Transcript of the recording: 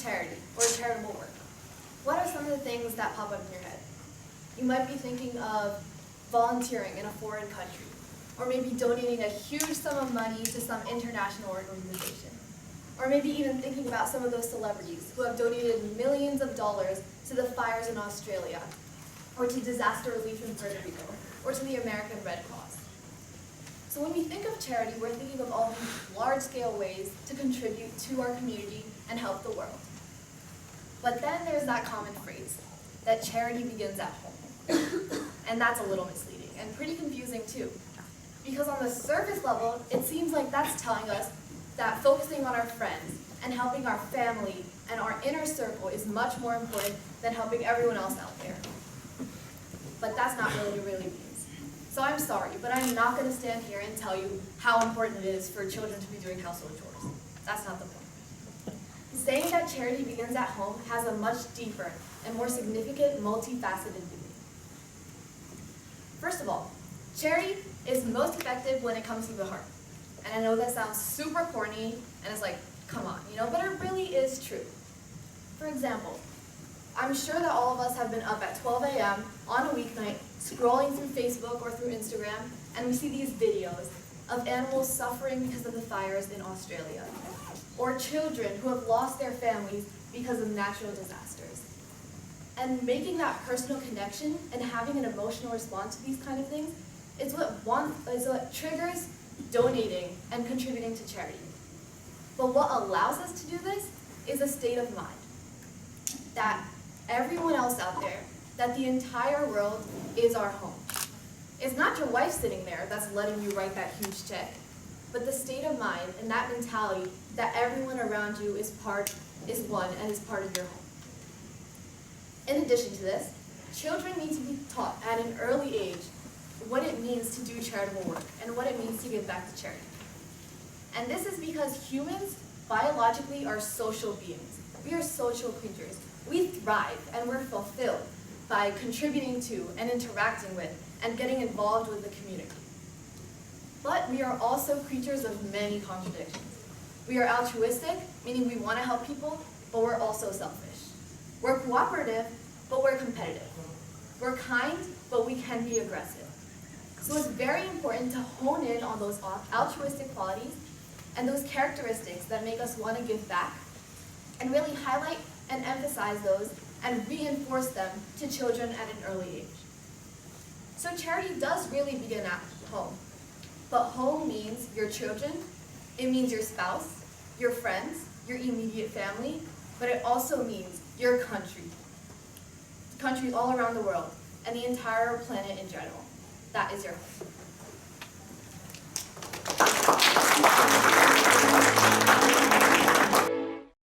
charity or charitable work, what are some of the things that pop up in your head? You might be thinking of volunteering in a foreign country, or maybe donating a huge sum of money to some international organization, or maybe even thinking about some of those celebrities who have donated millions of dollars to the fires in Australia, or to disaster relief in Puerto Rico, or to the American Red Cross. So when we think of charity, we're thinking of all these large-scale ways to contribute to our community and help the world. But then there's that common phrase, that charity begins at home. And that's a little misleading and pretty confusing too. Because on the surface level, it seems like that's telling us that focusing on our friends and helping our family and our inner circle is much more important than helping everyone else out there. But that's not really what it really means. So I'm sorry, but I'm not going to stand here and tell you how important it is for children to be doing household chores. That's not the point. Saying that charity begins at home has a much deeper and more significant, multifaceted meaning. First of all, charity is most effective when it comes from the heart. And I know that sounds super corny, and it's like, come on, but it really is true. For example, I'm sure that all of us have been up at 12 a.m. on a weeknight, scrolling through Facebook or through Instagram, and we see these videos of animals suffering because of the fires in Australia, or children who have lost their families because of natural disasters. And making that personal connection and having an emotional response to these kind of things is what triggers donating and contributing to charity. But what allows us to do this is a state of mind. That everyone else out there, that the entire world is our home. It's not your wife sitting there that's letting you write that huge check, but the state of mind and that mentality that everyone around you is one and is part of your home. In addition to this, children need to be taught at an early age what it means to do charitable work and what it means to give back to charity. And this is because humans biologically are social beings. We are social creatures. We thrive and we're fulfilled by contributing to and interacting with and getting involved with the community. But we are also creatures of many contradictions. We are altruistic, meaning we want to help people, but we're also selfish. We're cooperative, but we're competitive. We're kind, but we can be aggressive. So it's very important to hone in on those altruistic qualities and those characteristics that make us want to give back, and really highlight and emphasize those and reinforce them to children at an early age. So charity does really begin at home. But home means your children, it means your spouse, your friends, your immediate family, but it also means your country. Countries all around the world, and the entire planet in general. That is your home.